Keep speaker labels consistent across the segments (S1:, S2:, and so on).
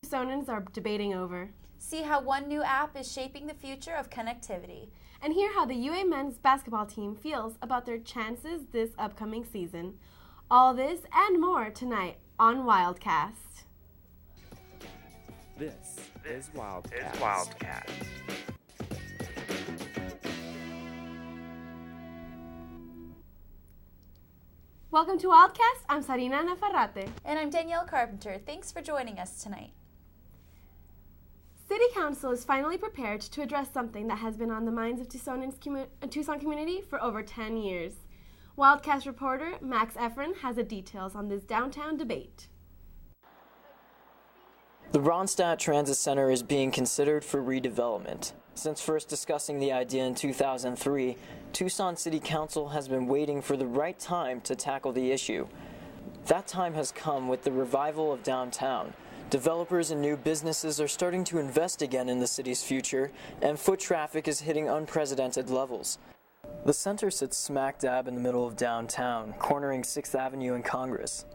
S1: Tucsonans are debating over.
S2: See how one new app is shaping the future of connectivity.
S1: And hear how the UA men's basketball team feels about their chances this upcoming season. All this and more tonight on Wildcast.
S3: This is Wildcast.
S1: Welcome to Wildcast. I'm Sarina Nafarrate.
S2: And I'm Danielle Carpenter. Thanks for joining us tonight.
S1: City Council is finally prepared to address something that has been on the minds of Tucson community for over 10 years. Wildcast reporter Max Efren has the details on this downtown debate.
S4: The Ronstadt Transit Center is being considered for redevelopment. Since first discussing the idea in 2003, Tucson City Council has been waiting for the right time to tackle the issue. That time has come with the revival of downtown. Developers and new businesses are starting to invest again in the city's future, and foot traffic is hitting unprecedented levels. The center sits smack dab in the middle of downtown, cornering 6th Avenue and Congress.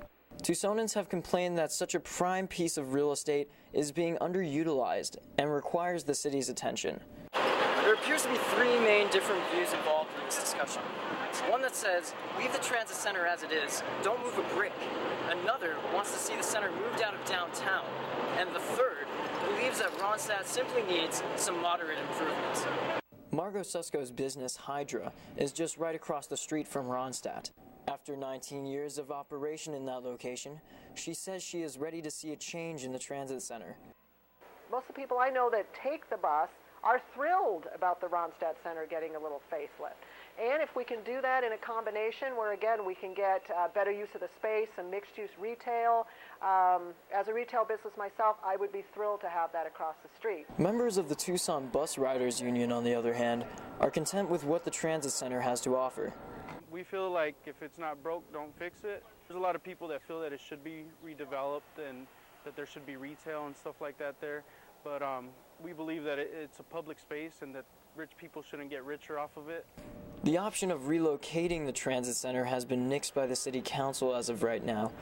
S4: Tucsonans have complained that such a prime piece of real estate is being underutilized and requires the city's attention. There appears to be three main different views involved in this discussion. One that says, leave the transit center as it is, don't move a brick. Another wants to see the center moved out of downtown. And the third believes that Ronstadt simply needs some moderate improvements. Margot Susko's business, Hydra, is just right across the street from Ronstadt. After 19 years of operation in that location, she says she is ready to see a change in the transit center.
S5: Most of the people I know that take the bus are thrilled about the Ronstadt Center getting a little facelift. And if we can do that in a combination where, again, we can get better use of the space and mixed-use retail, as a retail business myself, I would be thrilled to have that across the street.
S4: Members of the Tucson Bus Riders Union, on the other hand, are content with what the transit center has to offer.
S6: We feel like if it's not broke, don't fix it. There's a lot of people that feel that it should be redeveloped and that there should be retail and stuff like that there. But we believe that it's a public space and that rich people shouldn't get richer off of it.
S4: The option of relocating the transit center has been nixed by the City Council as of right now,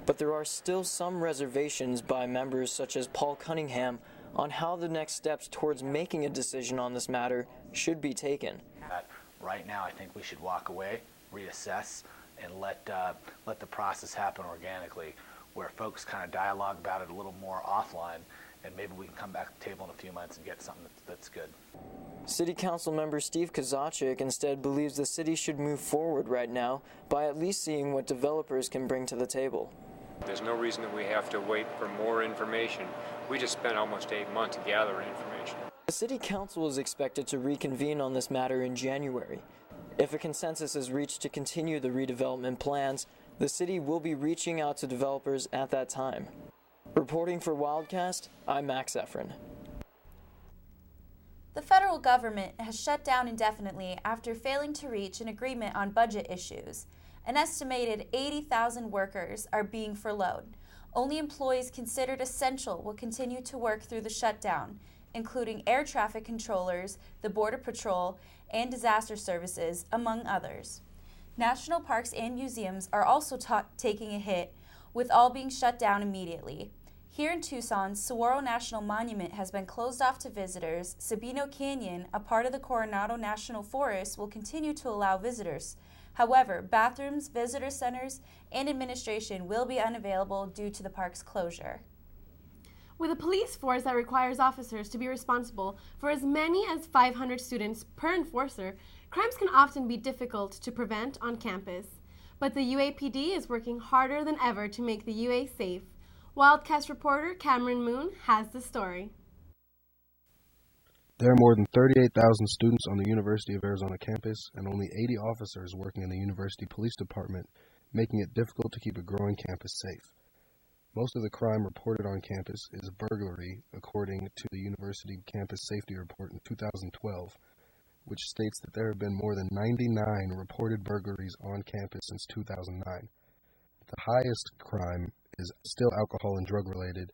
S4: but there are still some reservations by members such as Paul Cunningham on how the next steps towards making a decision on this matter should be taken.
S7: Right now, I think we should walk away, reassess, and let the process happen organically, where folks kind of dialogue about it a little more offline, and maybe we can come back to the table in a few months and get something that's good.
S4: City Council member Steve Kozachik instead believes the city should move forward right now by at least seeing what developers can bring to the table.
S8: There's no reason that we have to wait for more information. We just spent almost 8 months gathering information.
S4: The City Council is expected to reconvene on this matter in January. If a consensus is reached to continue the redevelopment plans, the city will be reaching out to developers at that time. Reporting for Wildcast, I'm Max Efren.
S2: The federal government has shut down indefinitely after failing to reach an agreement on budget issues. An estimated 80,000 workers are being furloughed. Only employees considered essential will continue to work through the shutdown, including air traffic controllers, the Border Patrol, and disaster services, among others. National parks and museums are also taking a hit, with all being shut down immediately. Here in Tucson, Saguaro National Monument has been closed off to visitors. Sabino Canyon, a part of the Coronado National Forest, will continue to allow visitors. However, bathrooms, visitor centers, and administration will be unavailable due to the park's closure.
S1: With a police force that requires officers to be responsible for as many as 500 students per enforcer, crimes can often be difficult to prevent on campus. But the UAPD is working harder than ever to make the UA safe. Wildcast reporter Cameron Moon has the story.
S9: There are more than 38,000 students on the University of Arizona campus and only 80 officers working in the University Police Department, making it difficult to keep a growing campus safe. Most of the crime reported on campus is burglary, according to the University Campus Safety Report in 2012, which states that there have been more than 99 reported burglaries on campus since 2009. The highest crime is still alcohol and drug related,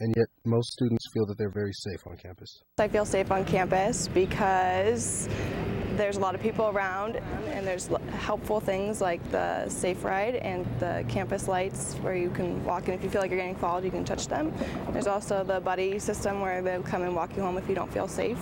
S9: and yet most students feel that they're very safe on campus.
S10: I feel safe on campus because there's a lot of people around, and there's helpful things like the safe ride and the campus lights where you can walk in if you feel like you're getting followed, you can touch them. There's also the buddy system where they'll come and walk you home if you don't feel safe.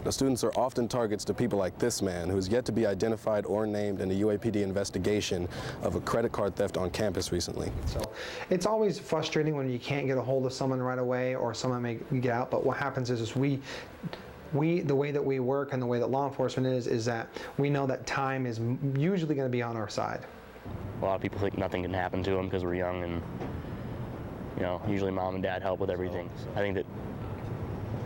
S9: Now, students are often targets to people like this man, who is yet to be identified or named in a UAPD investigation of a credit card theft on campus recently.
S11: So it's always frustrating when you can't get a hold of someone right away or someone may get out, but what happens is we the way that we work and the way that law enforcement is that we know that time is usually going to be on our side.
S12: A lot of people think nothing can happen to them because we're young, and usually mom and dad help with everything. I think that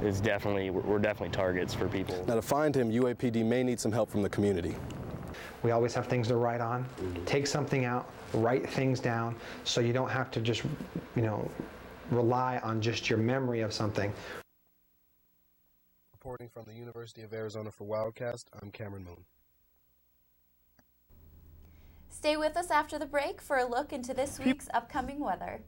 S12: we're definitely targets for people.
S9: Now, to find him, UAPD may need some help from the community.
S11: We always have things to write on. Take something out, write things down, so you don't have to just, rely on just your memory of something.
S9: Reporting from the University of Arizona for Wildcast, I'm Cameron Moon.
S2: Stay with us after the break for a look into this week's upcoming weather.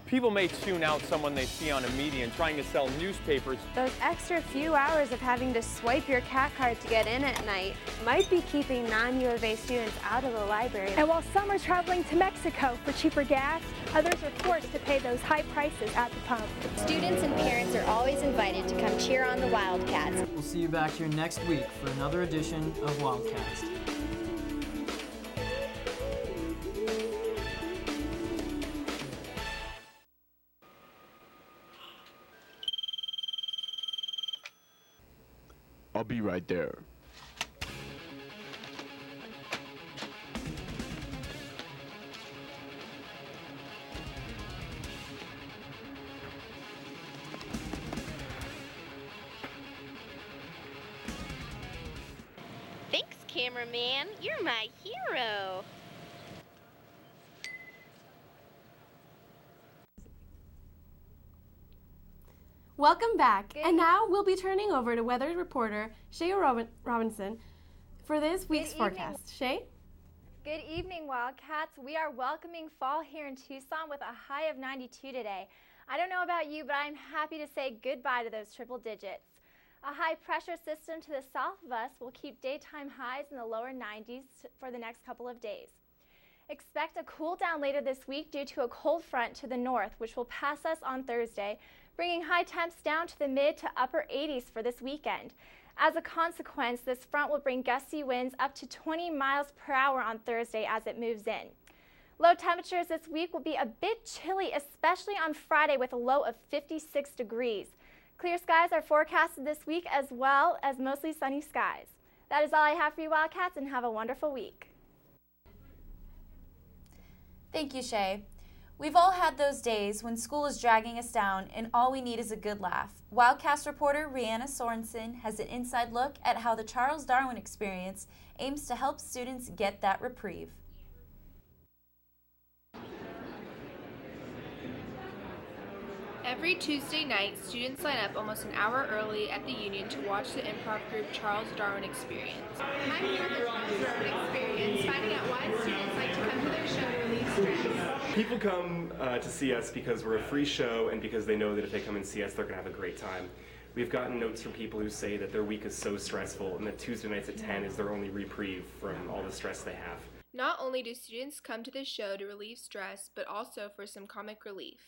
S13: People may tune out someone they see on a median trying to sell newspapers.
S14: Those extra few hours of having to swipe your CAT card to get in at night might be keeping non-U of A students out of the library.
S15: And while some are traveling to Mexico for cheaper gas, others are forced to pay those high prices at the pump.
S16: Students and parents are always invited to come cheer on the Wildcats.
S4: We'll see you back here next week for another edition of Wildcast.
S17: I'll be right there.
S16: Thanks, cameraman. You're my hero.
S1: Welcome back, and now we'll be turning over to weather reporter Shay Robinson for this week's forecast. Shay?
S18: Good evening, Wildcats. We are welcoming fall here in Tucson with a high of 92 today. I don't know about you, but I'm happy to say goodbye to those triple digits. A high pressure system to the south of us will keep daytime highs in the lower 90s for the next couple of days. Expect a cool down later this week due to a cold front to the north, which will pass us on Thursday, bringing high temps down to the mid to upper 80s for this weekend. As a consequence, this front will bring gusty winds up to 20 miles per hour on Thursday as it moves in. Low temperatures this week will be a bit chilly, especially on Friday with a low of 56 degrees. Clear skies are forecasted this week as well as mostly sunny skies. That is all I have for you, Wildcats, and have a wonderful week.
S2: Thank you, Shay. We've all had those days when school is dragging us down and all we need is a good laugh. Wildcast reporter Rihanna Sorensen has an inside look at how the Charles Darwin experience aims to help students get that reprieve.
S19: Every Tuesday night, students line up almost an hour early at the Union to watch the improv group Charles Darwin Experience. I'm here at the Charles Darwin Experience, finding out why students like to come to their show to relieve stress.
S20: People come to see us because we're a free show and because they know that if they come and see us, they're going to have a great time. We've gotten notes from people who say that their week is so stressful and that Tuesday nights at 10 is their only reprieve from all the stress they have.
S19: Not only do students come to this show to relieve stress, but also for some comic relief.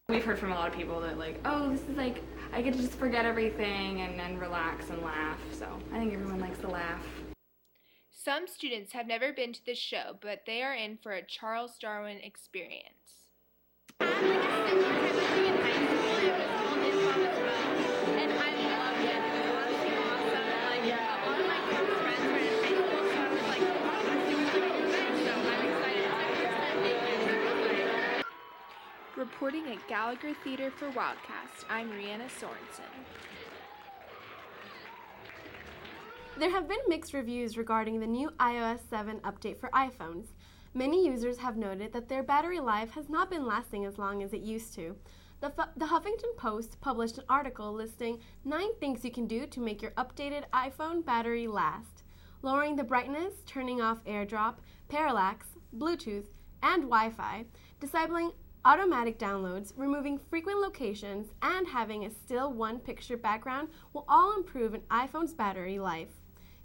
S21: We've heard from a lot of people that this is I get to just forget everything and then relax and laugh. So I think everyone likes to laugh.
S19: Some students have never been to this show, but they are in for a Charles Darwin experience. I had a similar type of thing in high school. It was called improv as well, and I loved it. It was honestly awesome. A lot of my close friends were in high school, so I was like, oh, let's do something good. So I'm excited. Reporting at Gallagher Theater for Wildcast, I'm Rihanna Sorensen.
S1: There have been mixed reviews regarding the new iOS 7 update for iPhones. Many users have noted that their battery life has not been lasting as long as it used to. The Huffington Post published an article listing 9 things you can do to make your updated iPhone battery last. Lowering the brightness, turning off AirDrop, parallax, Bluetooth, and Wi-Fi, disabling automatic downloads, removing frequent locations, and having a still one-picture background will all improve an iPhone's battery life.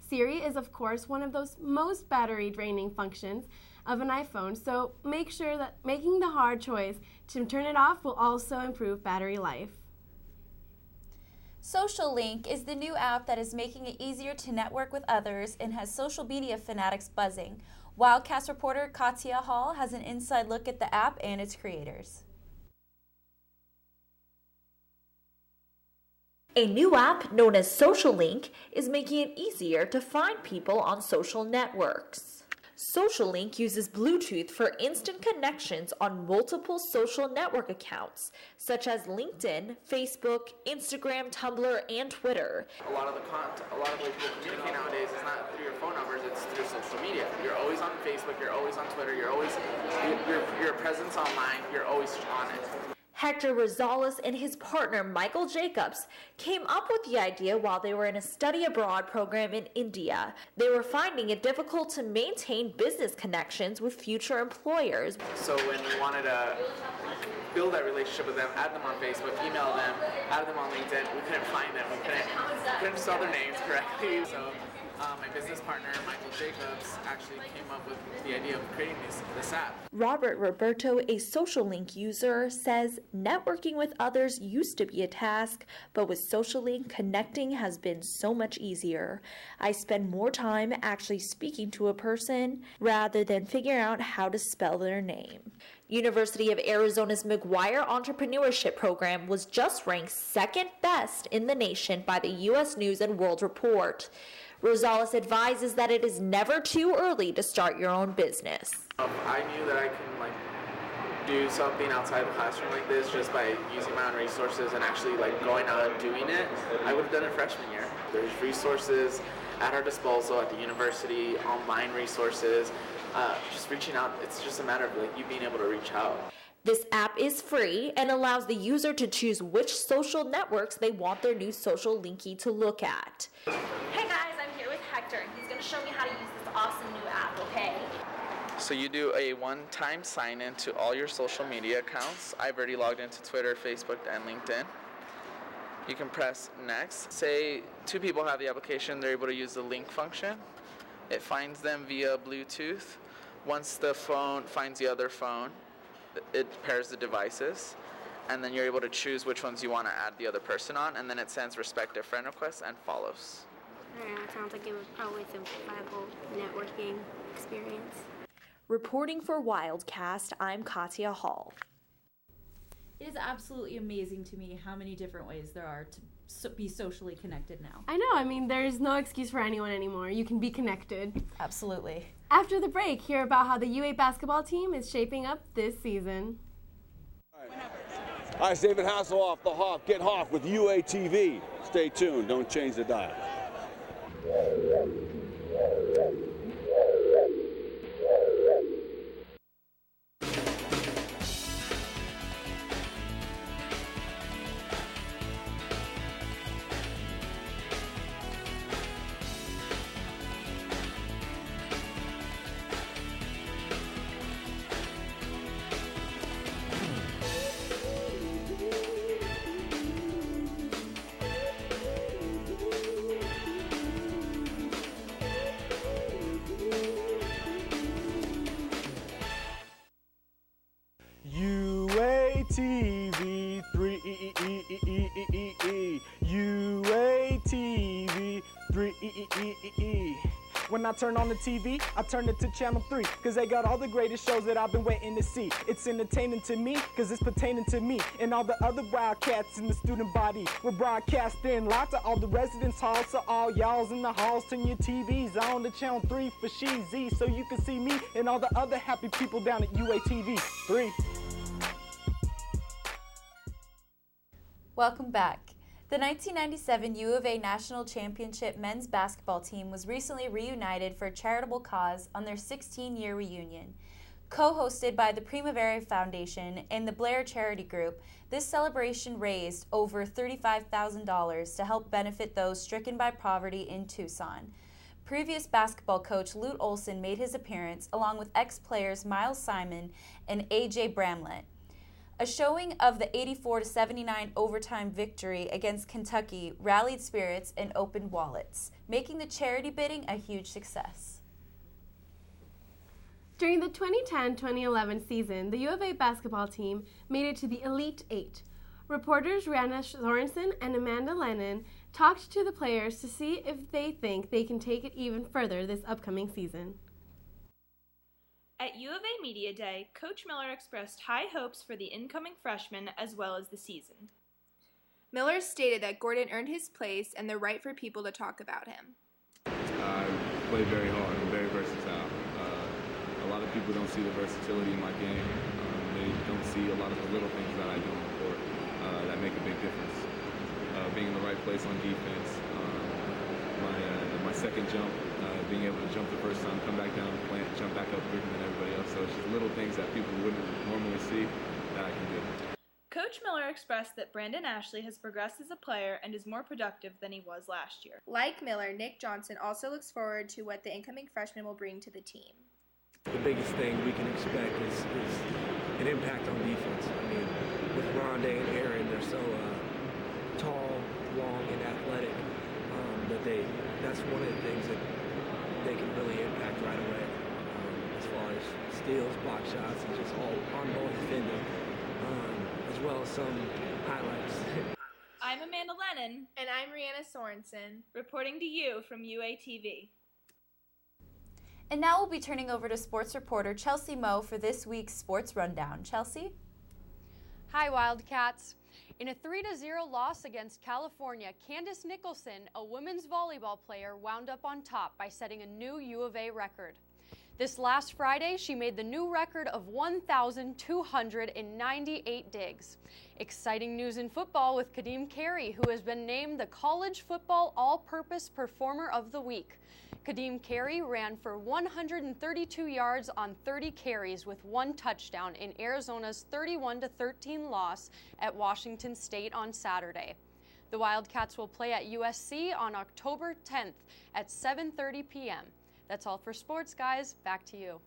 S1: Siri is, of course, one of those most battery-draining functions of an iPhone, so make sure that making the hard choice to turn it off will also improve battery life.
S2: Social Link is the new app that is making it easier to network with others and has social media fanatics buzzing. Wildcast reporter Katya Hall has an inside look at the app and its creators.
S17: A new app known as Social Link is making it easier to find people on social networks. Social Link uses Bluetooth for instant connections on multiple social network accounts, such as LinkedIn, Facebook, Instagram, Tumblr, and Twitter.
S22: A lot of the way people communicate nowadays is not through your phone numbers, it's through social media. You're always on Facebook, you're always on Twitter, your presence online, you're always on it.
S17: Hector Rosales and his partner Michael Jacobs came up with the idea while they were in a study abroad program in India. They were finding it difficult to maintain business connections with future employers.
S22: So when we wanted to build that relationship with them, add them on Facebook, email them, add them on LinkedIn, we couldn't find them, we couldn't spell their names correctly. So my business partner, Michael Jacobs, actually came up with the idea of creating this app.
S17: Robert Roberto, a Social Link user, says networking with others used to be a task, but with Social Link, connecting has been so much easier. I spend more time actually speaking to a person rather than figuring out how to spell their name. University of Arizona's McGuire Entrepreneurship Program was just ranked second best in the nation by the U.S. News and World Report. Rosales advises that it is never too early to start your own business.
S22: I knew that I can do something outside the classroom like this just by using my own resources and actually going out and doing it. I would have done it freshman year. There's resources at our disposal at the university, online resources, just reaching out. It's just a matter of you being able to reach out.
S17: This app is free and allows the user to choose which social networks they want their new social linky to look at. Hey guys, I'm here with Hector and he's going to show me how to use this awesome new app, okay?
S22: So you do a one-time sign-in to all your social media accounts. I've already logged into Twitter, Facebook, and LinkedIn. You can press next. Say 2 people have the application, they're able to use the link function. It finds them via Bluetooth. Once the phone finds the other phone, it pairs the devices, and then you're able to choose which ones you want to add the other person on, and then it sends respective friend requests and follows.
S23: It sounds like it would probably simplify the whole networking experience.
S17: Reporting for Wildcast, I'm Katya Hall.
S24: It is absolutely amazing to me how many different ways there are to be socially connected now.
S1: I know, there's no excuse for anyone anymore. You can be connected.
S2: Absolutely.
S1: After the break, hear about how the UA basketball team is shaping up this season.
S25: Hi, it's David Hasselhoff, the Hoff. Get Hoff with UA TV. Stay tuned. Don't change the dial.
S26: UATV 3 UATV 3 When I turn on the TV, I turn it to channel 3, cause they got all the greatest shows that I've been waiting to see. It's entertaining to me, cause it's pertaining to me and all the other Wildcats in the student body. We're broadcasting live to all the residence halls, so all y'all's in the halls, turn your TVs on to channel 3 for Sheezy, so you can see me and all the other happy people down at UATV 3.
S2: Welcome back. The 1997 U of A National Championship men's basketball team was recently reunited for a charitable cause on their 16-year reunion. Co-hosted by the Primavera Foundation and the Blair Charity Group, this celebration raised over $35,000 to help benefit those stricken by poverty in Tucson. Previous basketball coach Lute Olson made his appearance along with ex-players Miles Simon and A.J. Bramlett. A showing of the 84-79 overtime victory against Kentucky rallied spirits and opened wallets, making the charity bidding a huge success.
S1: During the 2010-2011 season, the U of A basketball team made it to the Elite Eight. Reporters Rihanna Sorensen and Amanda Lennon talked to the players to see if they think they can take it even further this upcoming season.
S19: At U of A Media Day, Coach Miller expressed high hopes for the incoming freshmen as well as the season. Miller stated that Gordon earned his place and the right for people to talk about him.
S3: I play very hard. I'm very versatile. A lot of people don't see the versatility in my game. They don't see a lot of the little things that I do on the court that make a big difference. Being in the right place on defense, my second jump, being able to jump the first time, come back down, plant, jump back up quicker than everybody else. So it's just little things that people wouldn't normally see that I can do.
S19: Coach Miller expressed that Brandon Ashley has progressed as a player and is more productive than he was last year. Like Miller, Nick Johnson also looks forward to what the incoming freshman will bring to the team.
S5: The biggest thing we can expect is an impact on defense. I mean, with Rondé and Aaron, they're so tall, long, and athletic that's one of the things that they can really impact right away as far as steals, block shots, and just all on-ball defending, as well as some highlights.
S19: I'm Amanda Lennon. And I'm Rihanna Sorensen, reporting to you from UATV.
S2: And now we'll be turning over to sports reporter Chelsea Moe for this week's Sports Rundown. Chelsea?
S6: Hi, Wildcats. In a 3-0 loss against California, Candace Nicholson, a women's volleyball player, wound up on top by setting a new U of A record. This last Friday, she made the new record of 1,298 digs. Exciting news in football with Kadeem Carey, who has been named the College Football All-Purpose Performer of the Week. Kadeem Carey ran for 132 yards on 30 carries with 1 touchdown in Arizona's 31-13 loss at Washington State on Saturday. The Wildcats will play at USC on October 10th at 7:30 p.m. That's all for sports, guys. Back to you.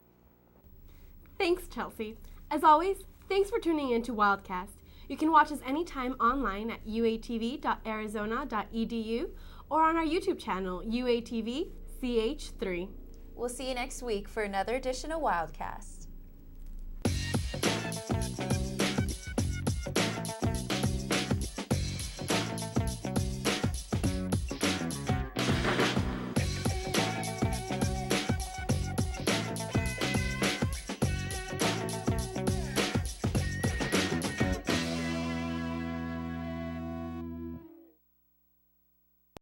S1: Thanks, Chelsea. As always, thanks for tuning in to Wildcast. You can watch us anytime online at uatv.arizona.edu or on our YouTube channel, UATV-CH3.
S2: We'll see you next week for another edition of Wildcast.